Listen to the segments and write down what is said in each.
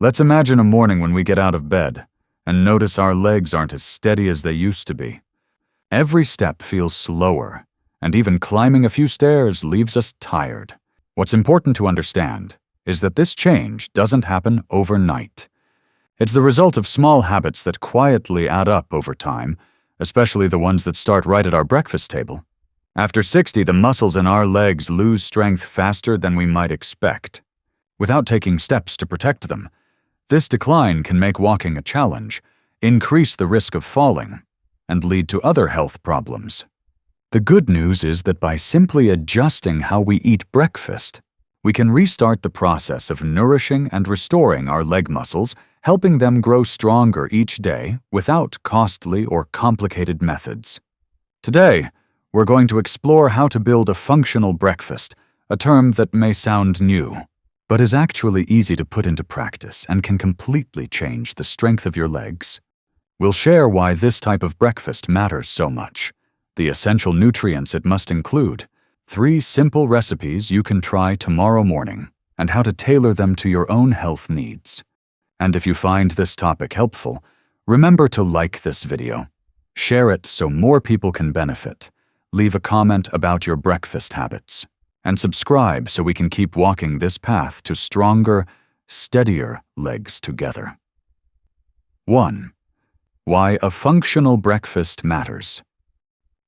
Let's imagine a morning when we get out of bed and notice our legs aren't as steady as they used to be. Every step feels slower, and even climbing a few stairs leaves us tired. What's important to understand is that this change doesn't happen overnight. It's the result of small habits that quietly add up over time, especially the ones that start right at our breakfast table. After 60, the muscles in our legs lose strength faster than we might expect. Without taking steps to protect them, this decline can make walking a challenge, increase the risk of falling, and lead to other health problems. The good news is that by simply adjusting how we eat breakfast, we can restart the process of nourishing and restoring our leg muscles, helping them grow stronger each day without costly or complicated methods. Today, we're going to explore how to build a functional breakfast, a term that may sound new, but is actually easy to put into practice and can completely change the strength of your legs. We'll share why this type of breakfast matters so much, the essential nutrients it must include, 3 simple recipes you can try tomorrow morning, and how to tailor them to your own health needs. And if you find this topic helpful, remember to like this video, share it so more people can benefit, leave a comment about your breakfast habits, and subscribe so we can keep walking this path to stronger, steadier legs together. 1. Why a functional breakfast matters.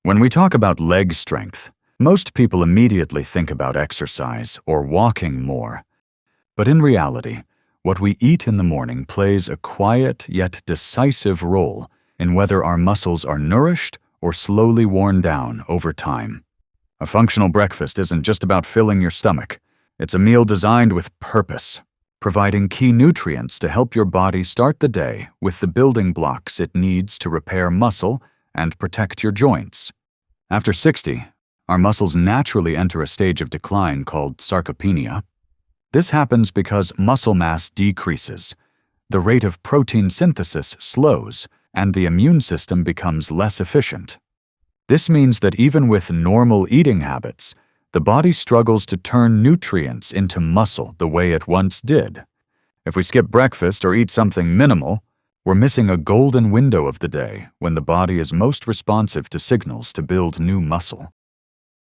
When we talk about leg strength, most people immediately think about exercise or walking more. But in reality, what we eat in the morning plays a quiet yet decisive role in whether our muscles are nourished or slowly worn down over time. A functional breakfast isn't just about filling your stomach. It's a meal designed with purpose, providing key nutrients to help your body start the day with the building blocks it needs to repair muscle and protect your joints. After 60, our muscles naturally enter a stage of decline called sarcopenia. This happens because muscle mass decreases, the rate of protein synthesis slows, and the immune system becomes less efficient. This means that even with normal eating habits, the body struggles to turn nutrients into muscle the way it once did. If we skip breakfast or eat something minimal, we're missing a golden window of the day when the body is most responsive to signals to build new muscle.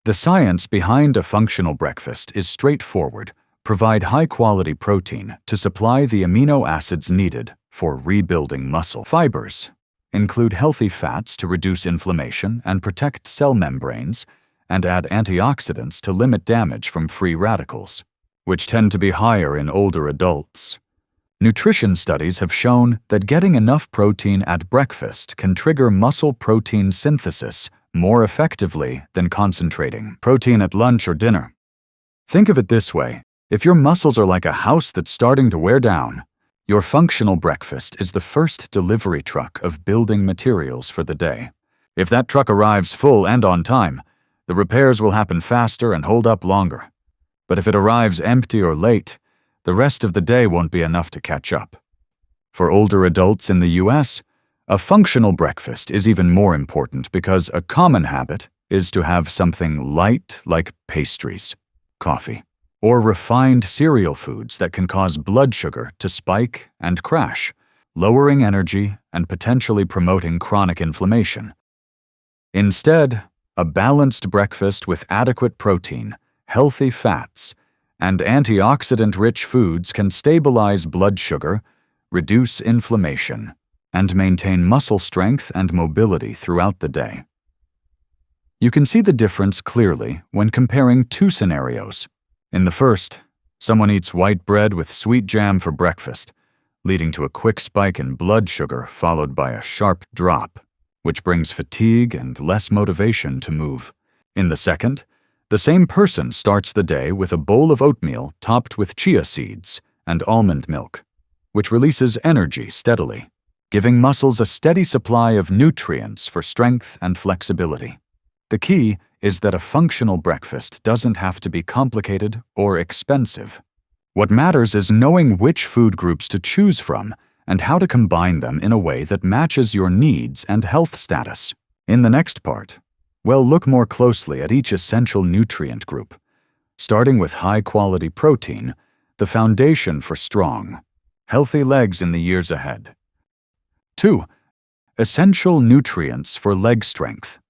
The science behind a functional breakfast is straightforward. Provide high-quality protein to supply the amino acids needed for rebuilding muscle. Fibers include healthy fats to reduce inflammation and protect cell membranes, and add antioxidants to limit damage from free radicals, which tend to be higher in older adults. Nutrition studies have shown that getting enough protein at breakfast can trigger muscle protein synthesis more effectively than concentrating protein at lunch or dinner. Think of it this way. If your muscles are like a house that's starting to wear down, your functional breakfast is the first delivery truck of building materials for the day. If that truck arrives full and on time, the repairs will happen faster and hold up longer. But if it arrives empty or late, the rest of the day won't be enough to catch up. For older adults in the US, a functional breakfast is even more important because a common habit is to have something light like pastries, coffee, or refined cereal foods that can cause blood sugar to spike and crash, lowering energy and potentially promoting chronic inflammation. Instead, a balanced breakfast with adequate protein, healthy fats, and antioxidant-rich foods can stabilize blood sugar, reduce inflammation, and maintain muscle strength and mobility throughout the day. You can see the difference clearly when comparing 2 scenarios. In the first, someone eats white bread with sweet jam for breakfast, leading to a quick spike in blood sugar followed by a sharp drop, which brings fatigue and less motivation to move. In the second, the same person starts the day with a bowl of oatmeal topped with chia seeds and almond milk, which releases energy steadily, giving muscles a steady supply of nutrients for strength and flexibility. The key is that a functional breakfast doesn't have to be complicated or expensive. What matters is knowing which food groups to choose from and how to combine them in a way that matches your needs and health status. In the next part, we'll look more closely at each essential nutrient group, starting with high-quality protein, the foundation for strong, healthy legs in the years ahead. 2. Essential nutrients for leg strength.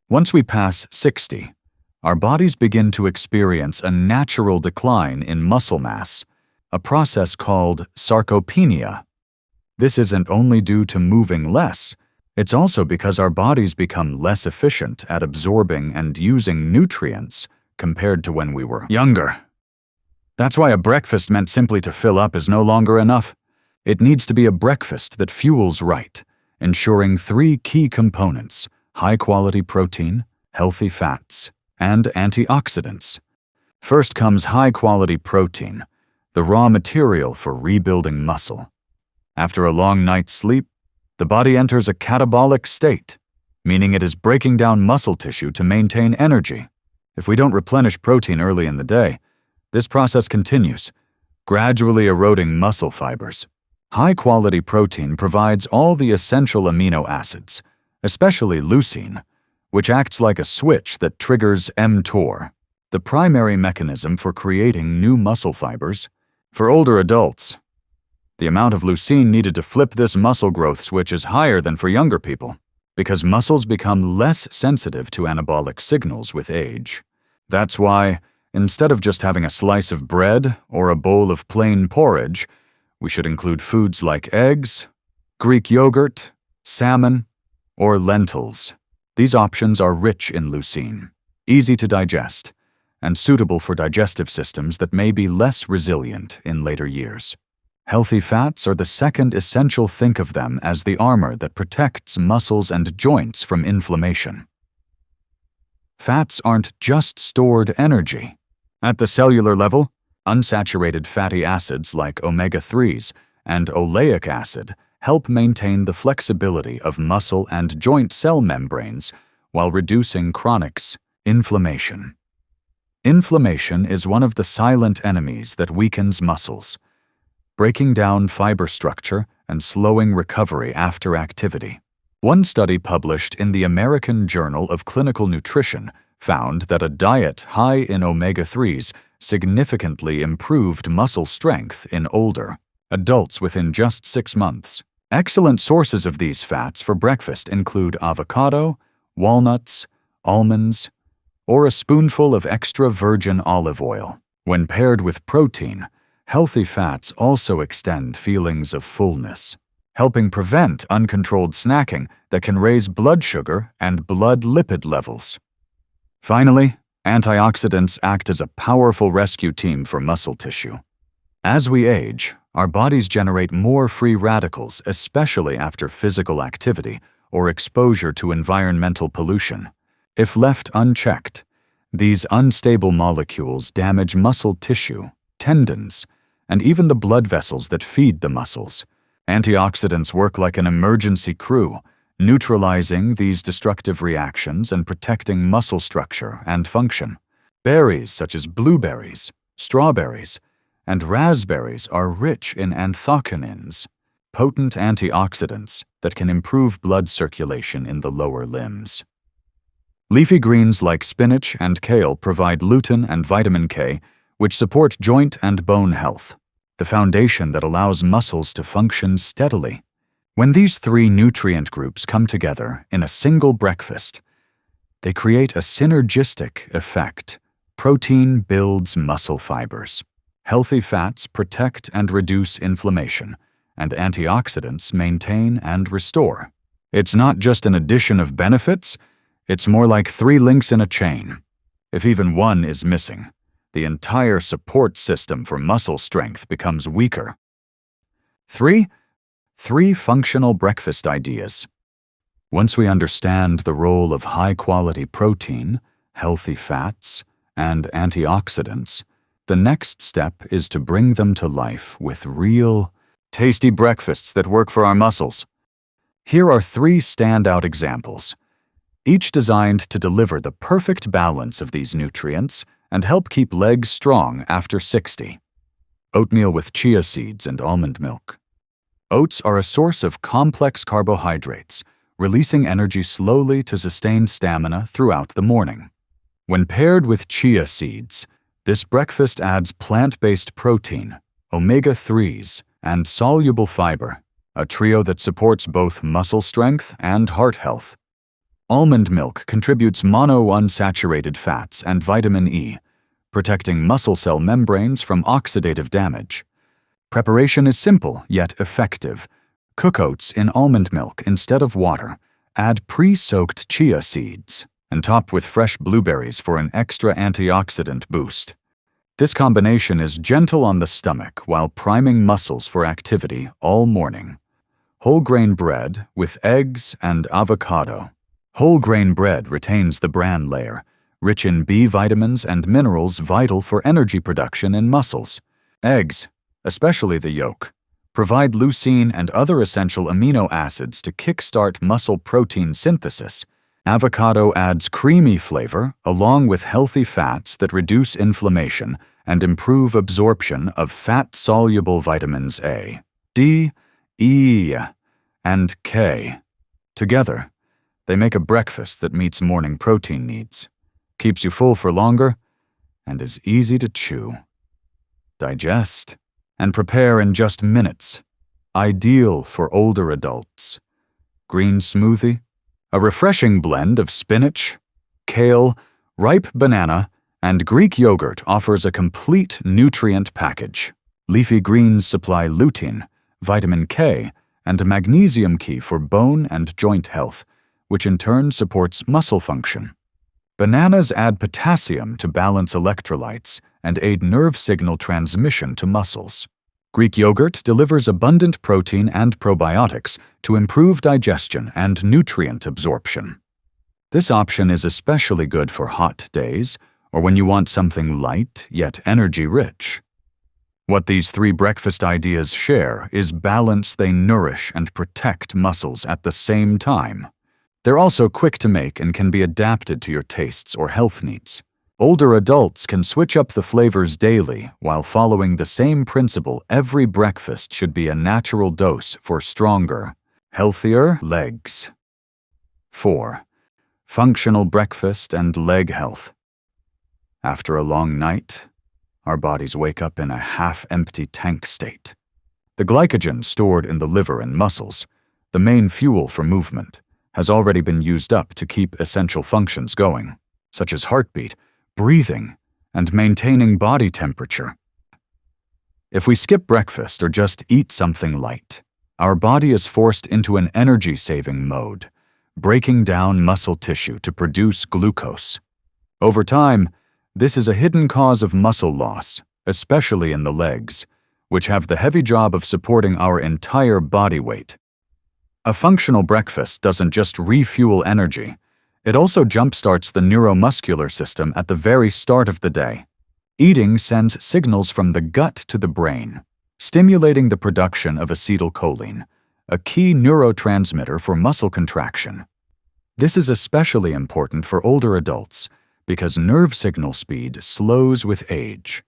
Once we pass 60, our bodies begin to experience a natural decline in muscle mass, a process called sarcopenia. This isn't only due to moving less, it's also because our bodies become less efficient at absorbing and using nutrients compared to when we were younger. That's why a breakfast meant simply to fill up is no longer enough. It needs to be a breakfast that fuels right, ensuring 3 key components: high-quality protein, healthy fats, and antioxidants. First comes high-quality protein, the raw material for rebuilding muscle. After a long night's sleep, the body enters a catabolic state, meaning it is breaking down muscle tissue to maintain energy. If we don't replenish protein early in the day, this process continues, gradually eroding muscle fibers. High-quality protein provides all the essential amino acids, especially leucine, which acts like a switch that triggers mTOR, the primary mechanism for creating new muscle fibers. For older adults, the amount of leucine needed to flip this muscle growth switch is higher than for younger people, because muscles become less sensitive to anabolic signals with age. That's why, instead of just having a slice of bread or a bowl of plain porridge, we should include foods like eggs, Greek yogurt, salmon, or lentils. These options are rich in leucine, easy to digest, and suitable for digestive systems that may be less resilient in later years. Healthy fats are the second essential. Think of them as the armor that protects muscles and joints from inflammation. Fats aren't just stored energy. At the cellular level, unsaturated fatty acids like omega-3s and oleic acid help maintain the flexibility of muscle and joint cell membranes while reducing chronic inflammation. Inflammation is one of the silent enemies that weakens muscles, breaking down fiber structure and slowing recovery after activity. One study published in the American Journal of Clinical Nutrition found that a diet high in omega-3s significantly improved muscle strength in older adults within just 6 months. Excellent sources of these fats for breakfast include avocado, walnuts, almonds, or a spoonful of extra virgin olive oil. When paired with protein, healthy fats also extend feelings of fullness, helping prevent uncontrolled snacking that can raise blood sugar and blood lipid levels. Finally, antioxidants act as a powerful rescue team for muscle tissue. As we age, our bodies generate more free radicals, especially after physical activity or exposure to environmental pollution. If left unchecked, these unstable molecules damage muscle tissue, tendons, and even the blood vessels that feed the muscles. Antioxidants work like an emergency crew, neutralizing these destructive reactions and protecting muscle structure and function. Berries such as blueberries, strawberries, and raspberries are rich in anthocyanins, potent antioxidants that can improve blood circulation in the lower limbs. Leafy greens like spinach and kale provide lutein and vitamin K, which support joint and bone health, the foundation that allows muscles to function steadily. When these 3 nutrient groups come together in a single breakfast, they create a synergistic effect. Protein builds muscle fibers. Healthy fats protect and reduce inflammation, and antioxidants maintain and restore. It's not just an addition of benefits, it's more like 3 links in a chain. If even one is missing, the entire support system for muscle strength becomes weaker. 3 functional breakfast ideas. Once we understand the role of high-quality protein, healthy fats, and antioxidants, the next step is to bring them to life with real, tasty breakfasts that work for our muscles. Here are 3 standout examples, each designed to deliver the perfect balance of these nutrients and help keep legs strong after 60. Oatmeal with chia seeds and almond milk. Oats are a source of complex carbohydrates, releasing energy slowly to sustain stamina throughout the morning. When paired with chia seeds, this breakfast adds plant-based protein, omega-3s, and soluble fiber, a trio that supports both muscle strength and heart health. Almond milk contributes monounsaturated fats and vitamin E, protecting muscle cell membranes from oxidative damage. Preparation is simple yet effective. Cook oats in almond milk instead of water. Add pre-soaked chia seeds and top with fresh blueberries for an extra antioxidant boost. This combination is gentle on the stomach while priming muscles for activity all morning. Whole grain bread with eggs and avocado. Whole grain bread retains the bran layer, rich in B vitamins and minerals vital for energy production in muscles. Eggs, especially the yolk, provide leucine and other essential amino acids to kickstart muscle protein synthesis. Avocado adds creamy flavor along with healthy fats that reduce inflammation and improve absorption of fat-soluble vitamins A, D, E, and K. Together, they make a breakfast that meets morning protein needs, keeps you full for longer, and is easy to chew. Digest and prepare in just minutes. Ideal for older adults. Green smoothie, a refreshing blend of spinach, kale, ripe banana, and Greek yogurt offers a complete nutrient package. Leafy greens supply lutein, vitamin K, and a magnesium key for bone and joint health, which in turn supports muscle function. Bananas add potassium to balance electrolytes and aid nerve signal transmission to muscles. Greek yogurt delivers abundant protein and probiotics to improve digestion and nutrient absorption. This option is especially good for hot days or when you want something light yet energy-rich. What these three breakfast ideas share is balance. They nourish and protect muscles at the same time. They're also quick to make and can be adapted to your tastes or health needs. Older adults can switch up the flavors daily while following the same principle. Every breakfast should be a natural dose for stronger, healthier legs. 4. Functional breakfast and leg health. After a long night, our bodies wake up in a half-empty tank state. The glycogen stored in the liver and muscles, the main fuel for movement, has already been used up to keep essential functions going, such as heartbeat, breathing, and maintaining body temperature. If we skip breakfast or just eat something light, our body is forced into an energy-saving mode, breaking down muscle tissue to produce glucose. Over time, this is a hidden cause of muscle loss, especially in the legs, which have the heavy job of supporting our entire body weight. A functional breakfast doesn't just refuel energy, it also jumpstarts the neuromuscular system at the very start of the day. Eating sends signals from the gut to the brain, stimulating the production of acetylcholine, a key neurotransmitter for muscle contraction. This is especially important for older adults because nerve signal speed slows with age,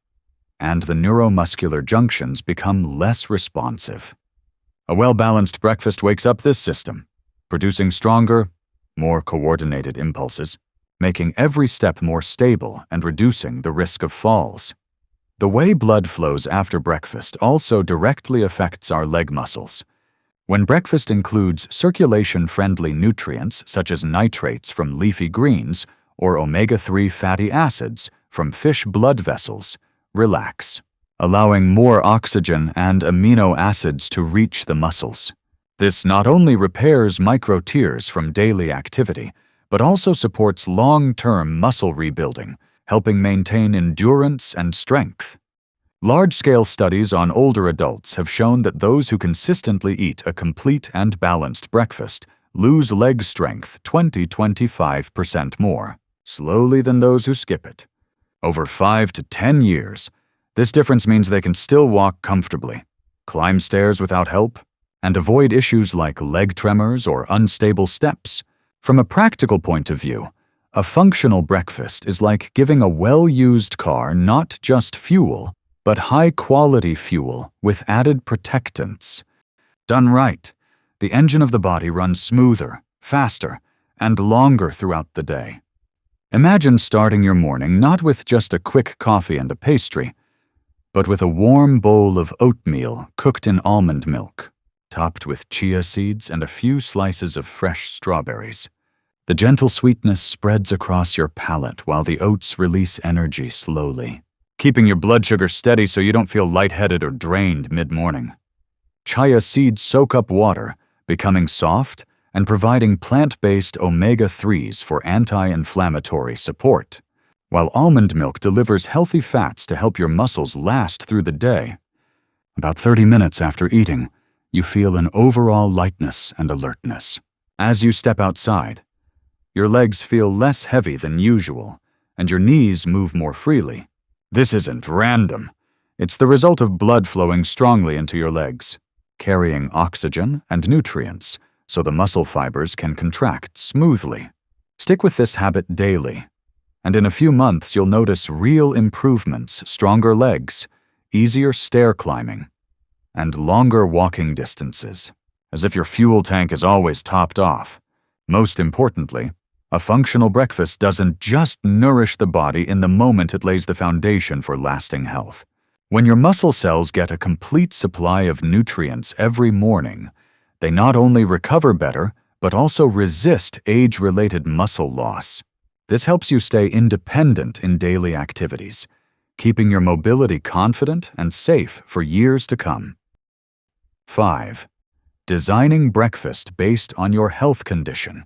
and the neuromuscular junctions become less responsive. A well-balanced breakfast wakes up this system, producing stronger, more coordinated impulses, making every step more stable and reducing the risk of falls. The way blood flows after breakfast also directly affects our leg muscles. When breakfast includes circulation-friendly nutrients such as nitrates from leafy greens or omega-3 fatty acids from fish blood vessels, relax, allowing more oxygen and amino acids to reach the muscles. This not only repairs micro-tears from daily activity, but also supports long-term muscle rebuilding, helping maintain endurance and strength. Large-scale studies on older adults have shown that those who consistently eat a complete and balanced breakfast lose leg strength 20–25% more, slowly than those who skip it. Over 5 to 10 years, this difference means they can still walk comfortably, climb stairs without help, and avoid issues like leg tremors or unstable steps. From a practical point of view, a functional breakfast is like giving a well-used car not just fuel, but high-quality fuel with added protectants. Done right, the engine of the body runs smoother, faster, and longer throughout the day. Imagine starting your morning not with just a quick coffee and a pastry, but with a warm bowl of oatmeal cooked in almond milk, topped with chia seeds and a few slices of fresh strawberries. The gentle sweetness spreads across your palate while the oats release energy slowly, keeping your blood sugar steady so you don't feel lightheaded or drained mid-morning. Chia seeds soak up water, becoming soft and providing plant-based omega-3s for anti-inflammatory support, while almond milk delivers healthy fats to help your muscles last through the day. About 30 minutes after eating, you feel an overall lightness and alertness. As you step outside, your legs feel less heavy than usual, and your knees move more freely. This isn't random. It's the result of blood flowing strongly into your legs, carrying oxygen and nutrients so the muscle fibers can contract smoothly. Stick with this habit daily, and in a few months you'll notice real improvements: stronger legs, easier stair climbing, and longer walking distances, as if your fuel tank is always topped off. Most importantly, a functional breakfast doesn't just nourish the body in the moment, it lays the foundation for lasting health. When your muscle cells get a complete supply of nutrients every morning, they not only recover better, but also resist age-related muscle loss. This helps you stay independent in daily activities, keeping your mobility confident and safe for years to come. 5. Designing breakfast based on your health condition.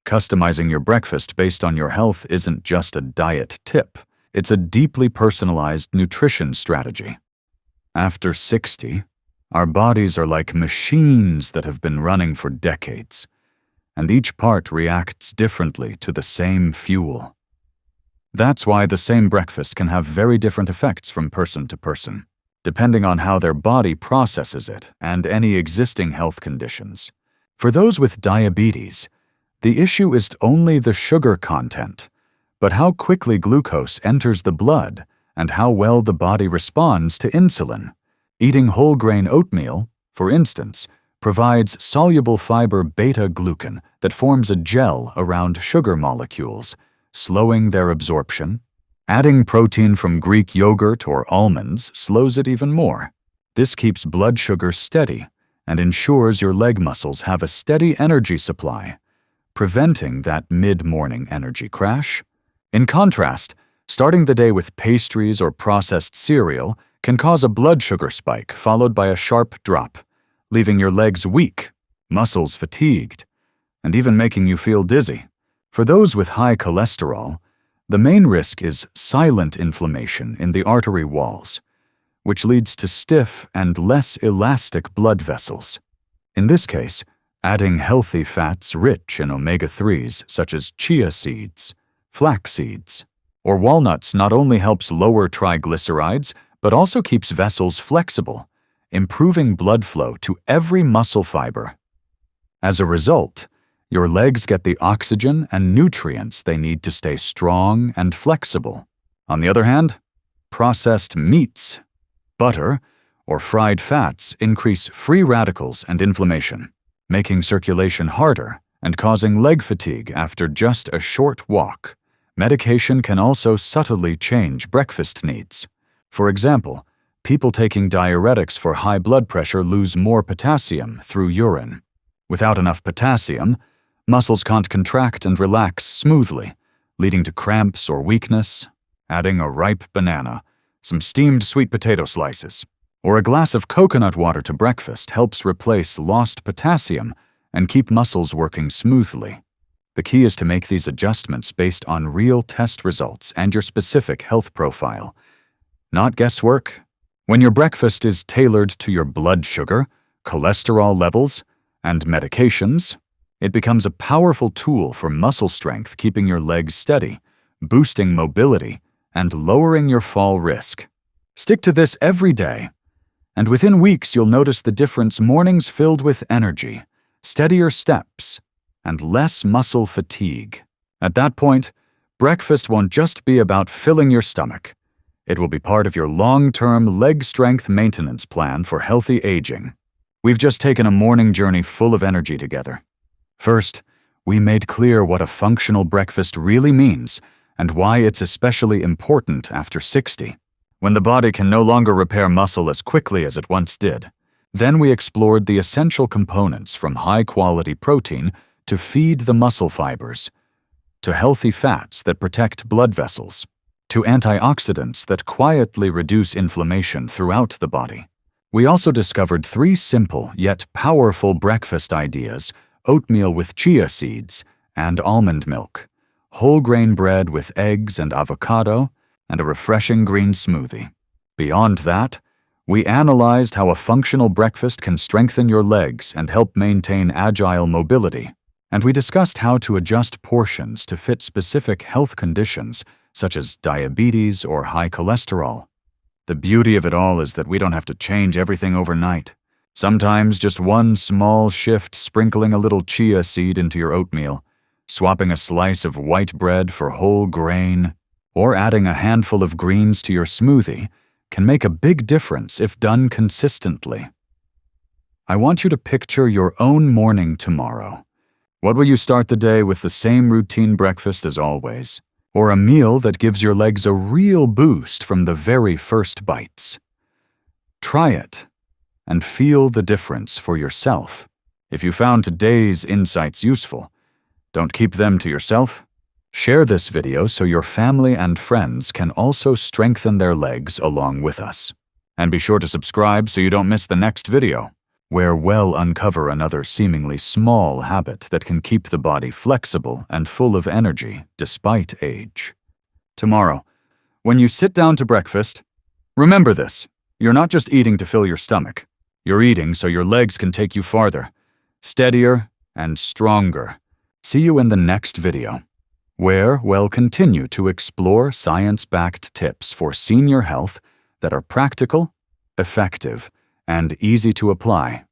Customizing your breakfast based on your health isn't just a diet tip. It's a deeply personalized nutrition strategy. After 60, our bodies are like machines that have been running for decades, and each part reacts differently to the same fuel. That's why the same breakfast can have very different effects from person to person, depending on how their body processes it and any existing health conditions. For those with diabetes, the issue isn't only the sugar content, but how quickly glucose enters the blood and how well the body responds to insulin. Eating whole grain oatmeal, for instance, provides soluble fiber beta-glucan that forms a gel around sugar molecules, slowing their absorption. Adding protein from Greek yogurt or almonds slows it even more. This keeps blood sugar steady and ensures your leg muscles have a steady energy supply, preventing that mid-morning energy crash. In contrast, starting the day with pastries or processed cereal can cause a blood sugar spike followed by a sharp drop, leaving your legs weak, muscles fatigued, and even making you feel dizzy. For those with high cholesterol, the main risk is silent inflammation in the artery walls, which leads to stiff and less elastic blood vessels. In this case, adding healthy fats rich in omega-3s such as chia seeds, flax seeds, or walnuts not only helps lower triglycerides, but also keeps vessels flexible, improving blood flow to every muscle fiber. As a result, your legs get the oxygen and nutrients they need to stay strong and flexible. On the other hand, processed meats, butter, or fried fats increase free radicals and inflammation, making circulation harder and causing leg fatigue after just a short walk. Medication can also subtly change breakfast needs. For example, people taking diuretics for high blood pressure lose more potassium through urine. Without enough potassium, muscles can't contract and relax smoothly, leading to cramps or weakness. Adding a ripe banana, some steamed sweet potato slices, or a glass of coconut water to breakfast helps replace lost potassium and keep muscles working smoothly. The key is to make these adjustments based on real test results and your specific health profile, not guesswork. When your breakfast is tailored to your blood sugar, cholesterol levels, and medications, it becomes a powerful tool for muscle strength, keeping your legs steady, boosting mobility, and lowering your fall risk. Stick to this every day, and within weeks you'll notice the difference: mornings filled with energy, steadier steps, and less muscle fatigue. At that point, breakfast won't just be about filling your stomach. It will be part of your long-term leg strength maintenance plan for healthy aging. We've just taken a morning journey full of energy together. First, we made clear what a functional breakfast really means and why it's especially important after 60. when the body can no longer repair muscle as quickly as it once did. Then we explored the essential components from high-quality protein to feed the muscle fibers, to healthy fats that protect blood vessels, to antioxidants that quietly reduce inflammation throughout the body. We also discovered 3 simple yet powerful breakfast ideas: oatmeal with chia seeds and almond milk, whole grain bread with eggs and avocado, and a refreshing green smoothie. Beyond that, we analyzed how a functional breakfast can strengthen your legs and help maintain agile mobility. And we discussed how to adjust portions to fit specific health conditions, such as diabetes or high cholesterol. The beauty of it all is that we don't have to change everything overnight. Sometimes just one small shift, sprinkling a little chia seed into your oatmeal, swapping a slice of white bread for whole grain, or adding a handful of greens to your smoothie can make a big difference if done consistently. I want you to picture your own morning tomorrow. What will you start the day with? The same routine breakfast as always, or a meal that gives your legs a real boost from the very first bites? Try it and feel the difference for yourself. If you found today's insights useful, don't keep them to yourself. Share this video so your family and friends can also strengthen their legs along with us. And be sure to subscribe so you don't miss the next video, where we'll uncover another seemingly small habit that can keep the body flexible and full of energy despite age. Tomorrow, when you sit down to breakfast, remember this: you're not just eating to fill your stomach. You're eating so your legs can take you farther, steadier and stronger. See you in the next video, where we'll continue to explore science-backed tips for senior health that are practical, effective, and easy to apply.